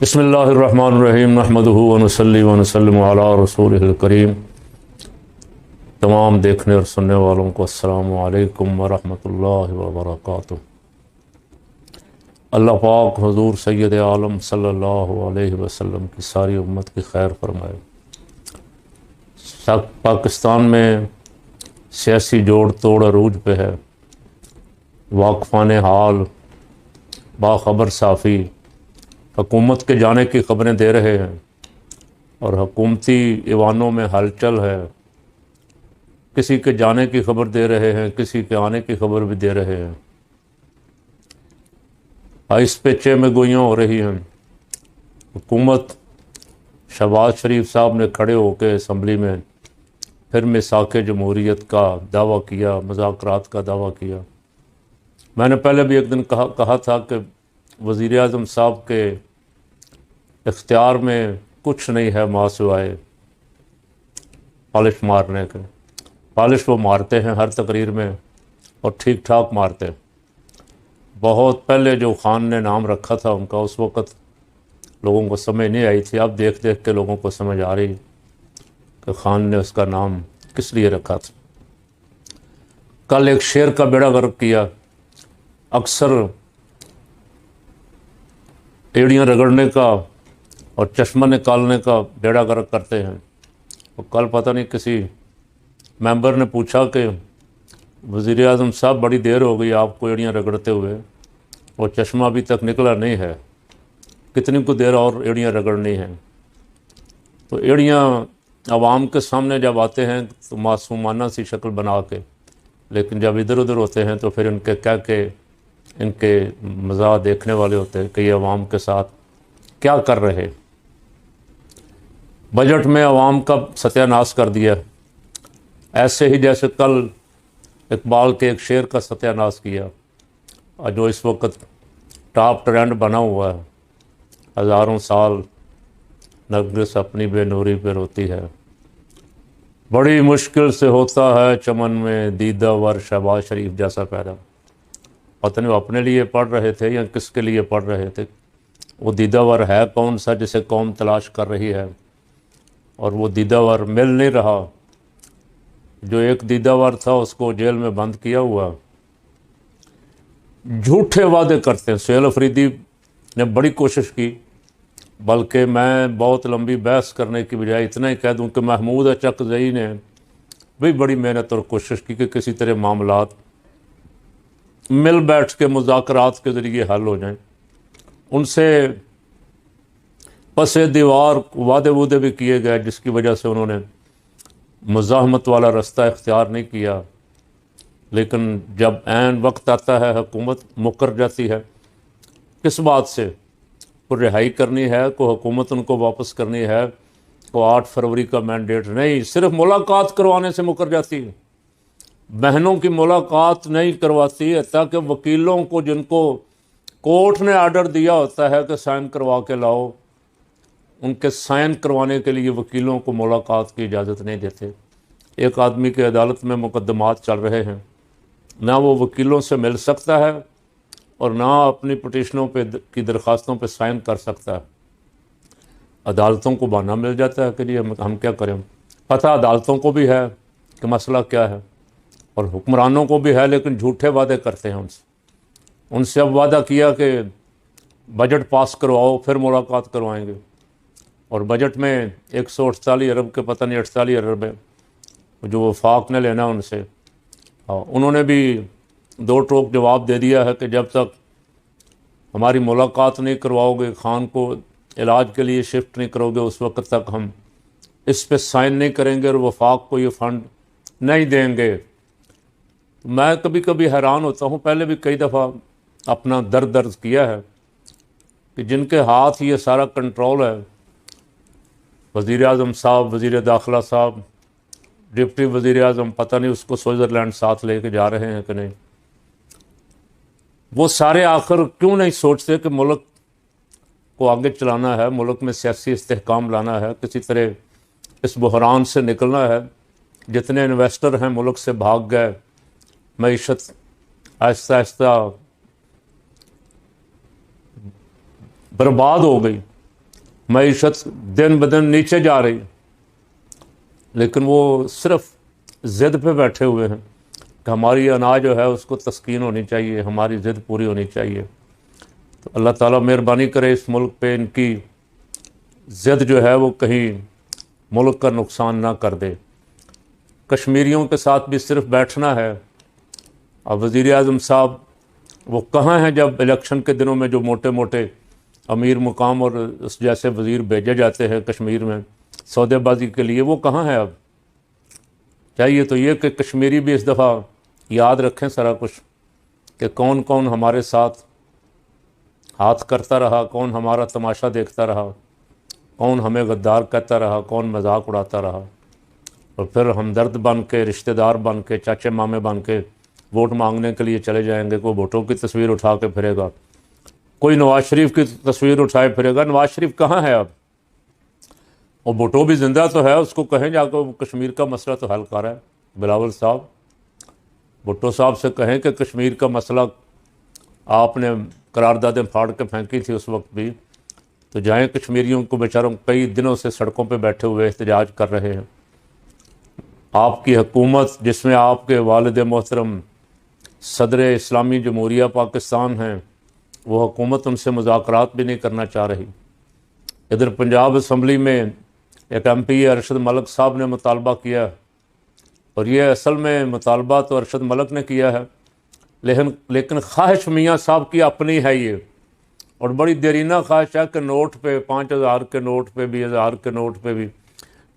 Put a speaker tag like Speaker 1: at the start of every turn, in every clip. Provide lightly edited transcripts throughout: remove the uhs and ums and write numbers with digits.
Speaker 1: بسم اللہ الرحمن الرحیم نحمدہ ونصلی ونسلم علی رسولہ الکریم۔ تمام دیکھنے اور سننے والوں کو السلام علیکم ورحمۃ اللہ وبرکاتہ۔ اللہ پاک حضور سید عالم صلی اللہ علیہ وسلم کی ساری امت کی خیر فرمائے۔ پاکستان میں سیاسی جوڑ توڑ عروج پہ ہے۔ واقفان حال باخبر صحافی حکومت کے جانے کی خبریں دے رہے ہیں اور حکومتی ایوانوں میں ہلچل ہے۔ کسی کے جانے کی خبر دے رہے ہیں، کسی کے آنے کی خبر بھی دے رہے ہیں۔ آئس پہ چے میں گوئیاں ہو رہی ہیں۔ حکومت شہباز شریف صاحب نے کھڑے ہو کے اسمبلی میں پھر میثاق جمہوریت کا دعویٰ کیا، مذاکرات کا دعویٰ کیا۔ میں نے پہلے بھی ایک دن کہا تھا کہ وزیر اعظم صاحب کے اختیار میں کچھ نہیں ہے ماں سوائے پالش مارنے کے۔ پالش وہ مارتے ہیں ہر تقریر میں اور ٹھیک ٹھاک مارتے ہیں۔ بہت پہلے جو خان نے نام رکھا تھا ان کا، اس وقت لوگوں کو سمجھ نہیں آئی تھی۔ اب دیکھ دیکھ کے لوگوں کو سمجھ آ رہی کہ خان نے اس کا نام کس لیے رکھا تھا۔ کل ایک شیر کا بیڑا غرق کیا۔ اکثر ایڑیاں رگڑنے کا اور چشمہ نکالنے کا بیڑا غرق کرتے ہیں۔ اور کل پتہ نہیں کسی ممبر نے پوچھا کہ وزیر اعظم صاحب بڑی دیر ہو گئی آپ کو ایڑیاں رگڑتے ہوئے اور چشمہ ابھی تک نکلا نہیں ہے، کتنی کو دیر اور ایڑیاں رگڑنی ہیں؟ تو ایڑیاں عوام کے سامنے جب آتے ہیں تو معصومانہ سی شکل بنا کے، لیکن جب ادھر ادھر ہوتے ہیں تو پھر ان کے کہہ کے ان کے مزاح دیکھنے والے ہوتے ہیں کہ یہ عوام کے ساتھ کیا کر رہے۔ بجٹ میں عوام کا ستیہ ناش کر دیا، ایسے ہی جیسے کل اقبال کے ایک شعر کا ستیہ ناش کیا، اور جو اس وقت ٹاپ ٹرینڈ بنا ہوا ہے، ہزاروں سال نرگس اپنی بے نوری پہ روتی ہے، بڑی مشکل سے ہوتا ہے چمن میں دیدہ ور شہباز شریف جیسا پیدا۔ پتہ نہیں وہ اپنے لیے پڑھ رہے تھے یا کس کے لیے پڑھ رہے تھے۔ وہ دیدہ ور ہے کون سا جسے قوم تلاش کر رہی ہے، اور وہ دیدہ ور مل نہیں رہا۔ جو ایک دیدہ ور تھا اس کو جیل میں بند کیا ہوا۔ جھوٹے وعدے کرتے ہیں۔ سہیل افریدی نے بڑی کوشش کی، بلکہ میں بہت لمبی بحث کرنے کی بجائے اتنا ہی کہہ دوں کہ محمود اچکزئی نے بھی بڑی محنت اور کوشش کی کہ کسی طرح معاملات مل بیٹھ کے مذاکرات کے ذریعے حل ہو جائیں۔ ان سے پس دیوار وعدے وعدے بھی کیے گئے، جس کی وجہ سے انہوں نے مزاحمت والا رستہ اختیار نہیں کیا، لیکن جب عین وقت آتا ہے حکومت مکر جاتی ہے۔ کس بات سے؟ کوئی رہائی کرنی ہے، کوئی حکومت ان کو واپس کرنی ہے، کوئی 8 فروری کا مینڈیٹ نہیں، صرف ملاقات کروانے سے مکر جاتی ہے۔ بہنوں کی ملاقات نہیں کرواتی ہے تاکہ وکیلوں کو، جن کو کورٹ نے آرڈر دیا ہوتا ہے کہ سائن کروا کے لاؤ، ان کے سائن کروانے کے لیے وکیلوں کو ملاقات کی اجازت نہیں دیتے۔ ایک آدمی کے عدالت میں مقدمات چل رہے ہیں، نہ وہ وکیلوں سے مل سکتا ہے اور نہ اپنی پٹیشنوں پہ کی درخواستوں پہ سائن کر سکتا ہے۔ عدالتوں کو بہانہ مل جاتا ہے کہ جی ہم کیا کریں۔ پتہ عدالتوں کو بھی ہے کہ مسئلہ کیا ہے، اور حکمرانوں کو بھی ہے، لیکن جھوٹے وعدے کرتے ہیں ان سے اب وعدہ کیا کہ بجٹ پاس کرواؤ پھر ملاقات کروائیں گے، اور بجٹ میں 148 ارب کے پتہ نہیں 48 ارب ہے جو وفاق نے لینا ان سے۔ انہوں نے بھی دو ٹوک جواب دے دیا ہے کہ جب تک ہماری ملاقات نہیں کرواؤ گے، خان کو علاج کے لیے شفٹ نہیں کرو گے، اس وقت تک ہم اس پہ سائن نہیں کریں گے اور وفاق کو یہ فنڈ نہیں دیں گے۔ میں کبھی کبھی حیران ہوتا ہوں، پہلے بھی کئی دفعہ اپنا درد کیا ہے کہ جن کے ہاتھ یہ سارا کنٹرول ہے، وزیر اعظم صاحب، وزیر داخلہ صاحب، ڈپٹی وزیر اعظم، پتہ نہیں اس کو سوئٹزرلینڈ ساتھ لے کے جا رہے ہیں کہ نہیں، وہ سارے آخر کیوں نہیں سوچتے کہ ملک کو آگے چلانا ہے، ملک میں سیاسی استحکام لانا ہے، کسی طرح اس بحران سے نکلنا ہے۔ جتنے انویسٹر ہیں ملک سے بھاگ گئے، معیشت آہستہ آہستہ برباد ہو گئی۔ معیشت دن بدن نیچے جا رہی، لیکن وہ صرف ضد پہ بیٹھے ہوئے ہیں کہ ہماری اناج جو ہے اس کو تسکین ہونی چاہیے، ہماری ضد پوری ہونی چاہیے۔ تو اللہ تعالیٰ مہربانی کرے اس ملک پہ ان کی ضد جو ہے وہ کہیں ملک کا نقصان نہ کر دے۔ کشمیریوں کے ساتھ بھی صرف بیٹھنا ہے۔ اب وزیر اعظم صاحب وہ کہاں ہیں جب الیکشن کے دنوں میں جو موٹے موٹے امیر مقام اور اس جیسے وزیر بھیجے جاتے ہیں کشمیر میں سودے بازی کے لیے، وہ کہاں ہے اب؟ چاہیے تو یہ کہ کشمیری بھی اس دفعہ یاد رکھیں سارا کچھ، کہ کون کون ہمارے ساتھ ہاتھ کرتا رہا، کون ہمارا تماشا دیکھتا رہا، کون ہمیں غدار کہتا رہا، کون مذاق اڑاتا رہا، اور پھر ہمدرد بن کے، رشتہ دار بن کے، چاچے مامے بن کے ووٹ مانگنے کے لیے چلے جائیں گے۔ کوئی ووٹوں کی تصویر اٹھا کے پھرے گا، کوئی نواز شریف کی تصویر اٹھائے پھرے گا۔ نواز شریف کہاں ہے اب؟ اور بھٹو بھی زندہ تو ہے، اس کو کہیں جا کے کشمیر کا مسئلہ تو حل کر رہا ہے۔ بلاول صاحب، بھٹو صاحب سے کہیں کہ کشمیر کا مسئلہ آپ نے قراردادیں پھاڑ کے پھینکی تھی اس وقت بھی، تو جائیں کشمیریوں کو بیچاروں کئی دنوں سے سڑکوں پہ بیٹھے ہوئے احتجاج کر رہے ہیں۔ آپ کی حکومت جس میں آپ کے والد محترم صدر اسلامی جمہوریہ پاکستان ہیں، وہ حکومت ان سے مذاکرات بھی نہیں کرنا چاہ رہی۔ ادھر پنجاب اسمبلی میں ایک ایم پی ارشد ملک صاحب نے مطالبہ کیا، اور یہ اصل میں مطالبہ تو ارشد ملک نے کیا ہے، لیکن خواہش میاں صاحب کی اپنی ہے یہ، اور بڑی دیرینہ خواہش ہے کہ نوٹ پہ 5000 کے نوٹ پہ 20,000 کے نوٹ پہ بھی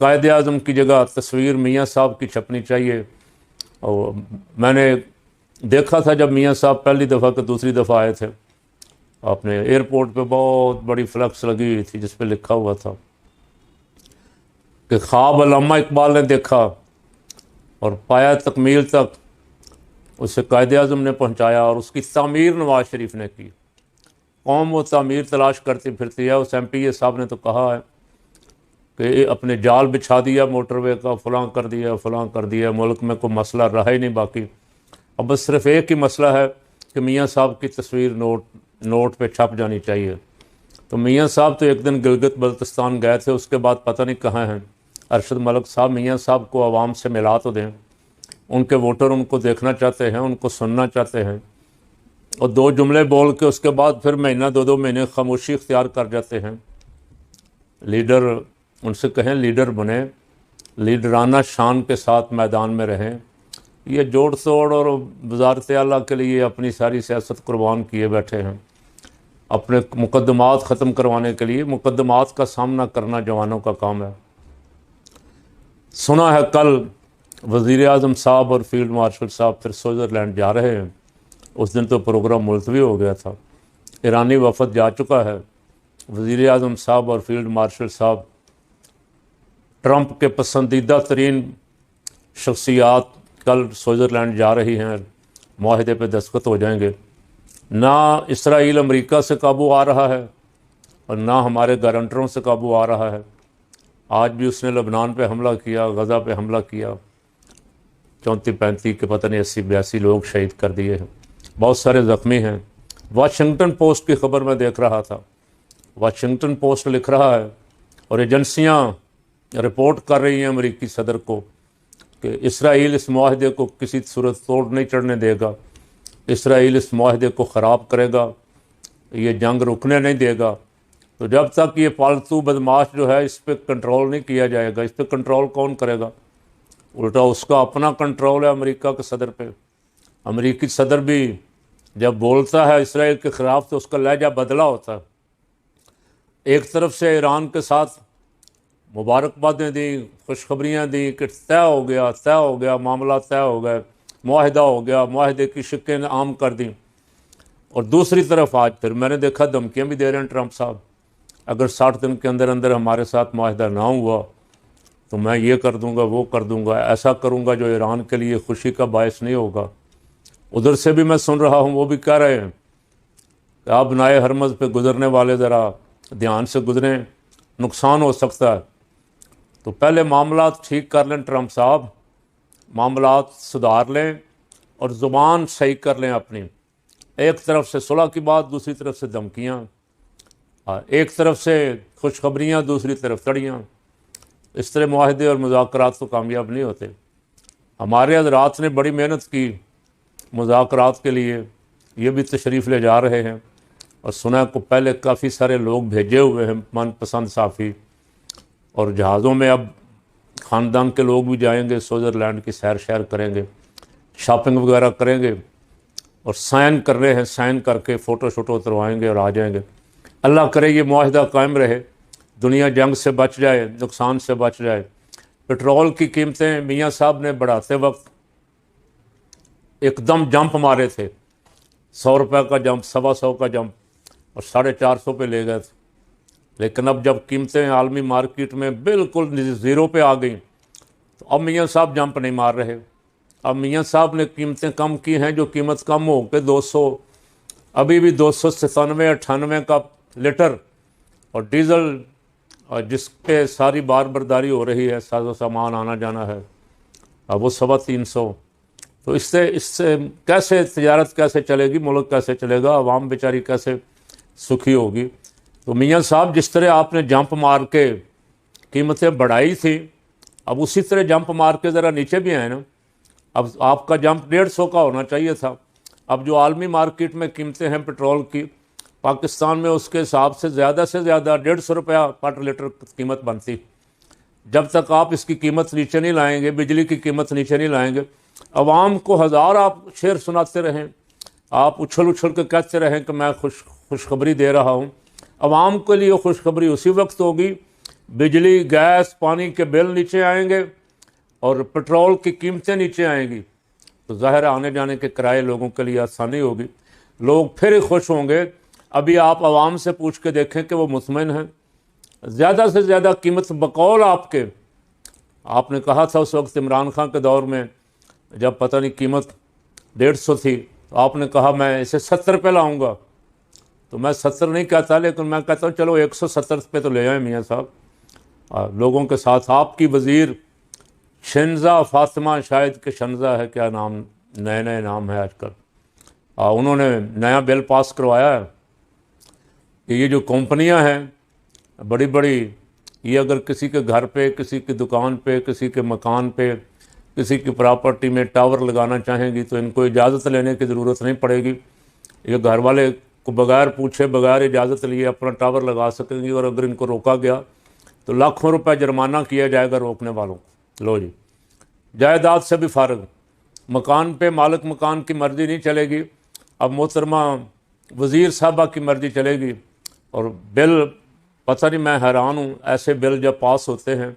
Speaker 1: قائد اعظم کی جگہ تصویر میاں صاحب کی چھپنی چاہیے۔ اور میں نے دیکھا تھا جب میاں صاحب پہلی دفعہ کہ دوسری دفعہ آئے تھے، آپ نے ایئرپورٹ پہ بہت بڑی فلیکس لگی ہوئی تھی جس پہ لکھا ہوا تھا کہ خواب علامہ اقبال نے دیکھا اور پایا تکمیل تک اسے قائد اعظم نے پہنچایا، اور اس کی تعمیر نواز شریف نے کی۔ قوم وہ تعمیر تلاش کرتی پھرتی ہے۔ اس ایم پی اے صاحب نے تو کہا ہے کہ اپنے جال بچھا دیا موٹر وے کا، فلاں کر دیا فلاں کر دیا، ملک میں کوئی مسئلہ رہا ہی نہیں باقی۔ اب بس صرف ایک ہی مسئلہ ہے کہ میاں صاحب کی تصویر نوٹ پہ چھپ جانی چاہیے۔ تو میاں صاحب تو ایک دن گلگت بلتستان گئے تھے، اس کے بعد پتہ نہیں کہاں ہیں ارشد ملک صاحب۔ میاں صاحب کو عوام سے ملا تو دیں، ان کے ووٹر ان کو دیکھنا چاہتے ہیں، ان کو سننا چاہتے ہیں، اور 2 جملے بول کے اس کے بعد پھر مہینہ 2 مہینے خاموشی اختیار کر جاتے ہیں۔ لیڈر، ان سے کہیں لیڈر بنیں، لیڈرانہ شان کے ساتھ میدان میں رہیں۔ یہ جوڑ توڑ اور وزارت اعلیٰ کے لیے اپنی ساری سیاست قربان کیے بیٹھے ہیں، اپنے مقدمات ختم کروانے کے لیے۔ مقدمات کا سامنا کرنا جوانوں کا کام ہے۔ سنا ہے کل وزیر اعظم صاحب اور فیلڈ مارشل صاحب پھر سوئٹزرلینڈ جا رہے ہیں۔ اس دن تو پروگرام ملتوی ہو گیا تھا، ایرانی وفد جا چکا ہے۔ وزیر اعظم صاحب اور فیلڈ مارشل صاحب ٹرمپ کے پسندیدہ ترین شخصیات کل سوئٹزرلینڈ جا رہی ہیں، معاہدے پہ دستخط ہو جائیں گے۔ نہ اسرائیل امریکہ سے قابو آ رہا ہے اور نہ ہمارے گارنٹروں سے قابو آ رہا ہے۔ آج بھی اس نے لبنان پہ حملہ کیا، غزہ پہ حملہ کیا، 34-35 کے پتہ نہیں 80-82 لوگ شہید کر دیے ہیں، بہت سارے زخمی ہیں۔ واشنگٹن پوسٹ کی خبر میں دیکھ رہا تھا، واشنگٹن پوسٹ لکھ رہا ہے اور ایجنسیاں رپورٹ کر رہی ہیں امریکی صدر کو کہ اسرائیل اس معاہدے کو کسی صورت توڑ نہیں چڑھنے دے گا، اسرائیل اس معاہدے کو خراب کرے گا، یہ جنگ رکنے نہیں دے گا۔ تو جب تک یہ فالتو بدماش جو ہے اس پہ کنٹرول نہیں کیا جائے گا، اس پہ کنٹرول کون کرے گا؟ الٹا اس کا اپنا کنٹرول ہے امریکہ کے صدر پہ۔ امریکی صدر بھی جب بولتا ہے اسرائیل کے خلاف تو اس کا لہجہ بدلا ہوتا ہے۔ ایک طرف سے ایران کے ساتھ مبارکبادیں دیں، خوشخبریاں دیں کہ طے ہو گیا معاملہ، طے ہو گئے، معاہدہ ہو گیا، معاہدے کی شقیں عام کر دیں، اور دوسری طرف آج پھر میں نے دیکھا دھمکیاں بھی دے رہے ہیں ٹرمپ صاحب، اگر 60 دن کے اندر اندر ہمارے ساتھ معاہدہ نہ ہوا تو میں یہ کر دوں گا، وہ کر دوں گا، ایسا کروں گا جو ایران کے لیے خوشی کا باعث نہیں ہوگا۔ ادھر سے بھی میں سن رہا ہوں، وہ بھی کہہ رہے ہیں کہ آپ نائے حرمز پہ گزرنے والے ذرا دھیان سے گزریں، نقصان ہو سکتا ہے۔ تو پہلے معاملات ٹھیک کر لیں ٹرمپ صاحب، معاملات سدھار لیں اور زبان صحیح کر لیں اپنی۔ ایک طرف سے صلح کی بات، دوسری طرف سے دھمکیاں، ایک طرف سے خوشخبریاں دوسری طرف تڑیاں. اس طرح معاہدے اور مذاکرات تو کامیاب نہیں ہوتے. ہمارے حضرات نے بڑی محنت کی مذاکرات کے لیے، یہ بھی تشریف لے جا رہے ہیں، اور سنا کو پہلے کافی سارے لوگ بھیجے ہوئے ہیں من پسند صحافی، اور جہازوں میں اب خاندان کے لوگ بھی جائیں گے، سوئٹزرلینڈ کی سیر شیر کریں گے، شاپنگ وغیرہ کریں گے، اور سائن کر رہے ہیں، سائن کر کے فوٹو شوٹو اتروائیں گے اور آ جائیں گے. اللہ کرے یہ معاہدہ قائم رہے، دنیا جنگ سے بچ جائے، نقصان سے بچ جائے. پٹرول کی قیمتیں میاں صاحب نے بڑھاتے وقت ایک دم جمپ مارے تھے، 100 روپے کا جمپ، 125 کا جمپ، اور 450 پہ لے گئے تھے. لیکن اب جب قیمتیں عالمی مارکیٹ میں بالکل زیرو پہ آ گئیں تو اب میاں صاحب جمپ نہیں مار رہے. اب میاں صاحب نے قیمتیں کم کی ہیں، جو قیمت کم ہو کے 200، ابھی بھی 297 98 کا لیٹر، اور ڈیزل اور جس پہ ساری بار برداری ہو رہی ہے، ساز و سامان آنا جانا ہے، اب وہ 350. تو اس سے کیسے تجارت کیسے چلے گی، ملک کیسے چلے گا، عوام بیچاری کیسے سکھی ہوگی. تو میاں صاحب جس طرح آپ نے جمپ مار کے قیمتیں بڑھائی تھی، اب اسی طرح جمپ مار کے ذرا نیچے بھی آئے نا. اب آپ کا جمپ 150 کا ہونا چاہیے تھا. اب جو عالمی مارکیٹ میں قیمتیں ہیں پٹرول کی، پاکستان میں اس کے حساب سے زیادہ 150 روپیہ پر لیٹر قیمت بنتی. جب تک آپ اس کی قیمت نیچے نہیں لائیں گے، بجلی کی قیمت نیچے نہیں لائیں گے، عوام کو ہزار آپ شعر سناتے رہیں، آپ اچھل اچھل کے کہتے رہیں کہ میں خوشخبری دے رہا ہوں. عوام کے لیے خوشخبری اسی وقت ہوگی بجلی، گیس، پانی کے بل نیچے آئیں گے اور پٹرول کی قیمتیں نیچے آئیں گی، تو ظاہر آنے جانے کے کرائے لوگوں کے لیے آسانی ہوگی، لوگ پھر ہی خوش ہوں گے. ابھی آپ عوام سے پوچھ کے دیکھیں کہ وہ مطمئن ہیں. زیادہ سے زیادہ قیمت بقول آپ نے کہا تھا اس وقت عمران خان کے دور میں، جب پتہ نہیں قیمت 150 تھی، تو آپ نے کہا میں اسے 70 پہ لاؤں گا. تو میں 70 نہیں کہتا، لیکن میں کہتا ہوں چلو 170 پہ تو لے آئیں میاں صاحب. لوگوں کے ساتھ آپ کی وزیر شنزا فاطمہ، شاید کہ شنزا ہے، کیا نام، نئے نام ہے آج کل، انہوں نے نیا بل پاس کروایا ہے کہ یہ جو کمپنیاں ہیں بڑی بڑی، یہ اگر کسی کے گھر پہ، کسی کی دکان پہ، کسی کے مکان پہ، کسی کی پراپرٹی میں ٹاور لگانا چاہیں گی تو ان کو اجازت لینے کی ضرورت نہیں پڑے گی. یہ گھر والے کو بغیر پوچھے، بغیر اجازت لیے اپنا ٹاور لگا سکیں گی، اور اگر ان کو روکا گیا تو لاکھوں روپے جرمانہ کیا جائے گا روکنے والوں کو. لو جی، جائیداد سے بھی فارغ، مکان پہ مالک مکان کی مرضی نہیں چلے گی، اب محترمہ وزیر صاحبہ کی مرضی چلے گی. اور بل، پتہ نہیں، میں حیران ہوں، ایسے بل جب پاس ہوتے ہیں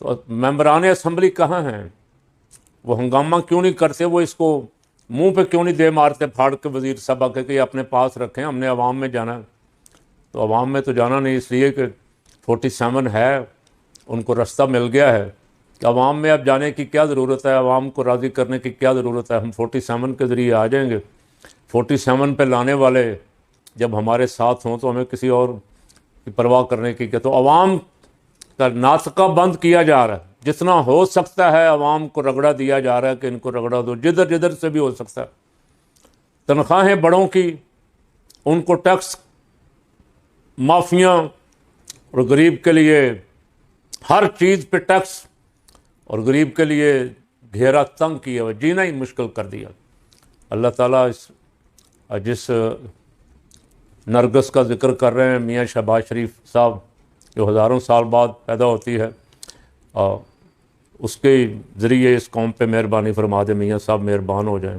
Speaker 1: تو ممبران اسمبلی کہاں ہیں؟ وہ ہنگامہ کیوں نہیں کرتے؟ وہ اس کو منہ پہ کیوں نہیں دے مارتے پھاڑ کے وزیر صاحبہ کے کہ یہ اپنے پاس رکھیں، ہم نے عوام میں جانا ہے؟ تو عوام میں تو جانا نہیں، اس لیے کہ 47 ہے، ان کو رستہ مل گیا ہے. کہ عوام میں اب جانے کی کیا ضرورت ہے، عوام کو راضی کرنے کی کیا ضرورت ہے؟ ہم 47 کے ذریعے آ جائیں گے. 47 پہ لانے والے جب ہمارے ساتھ ہوں تو ہمیں کسی اور کی پرواہ کرنے کی کیا؟ تو عوام کا ناطقہ بند کیا جا رہا ہے، جتنا ہو سکتا ہے عوام کو رگڑا دیا جا رہا ہے کہ ان کو رگڑا دو، جدھر سے بھی ہو سکتا ہے. تنخواہیں بڑوں کی، ان کو ٹیکس مافیاں، اور غریب کے لیے ہر چیز پہ ٹیکس، اور غریب کے لیے گھیرا تنگ کیا، جینا ہی مشکل کر دیا. اللہ تعالیٰ جس نرگس کا ذکر کر رہے ہیں، میاں شہباز شریف صاحب، جو ہزاروں سال بعد پیدا ہوتی ہے، اس کے ذریعے اس قوم پہ مہربانی فرما دے. میاں صاحب مہربان ہو جائیں.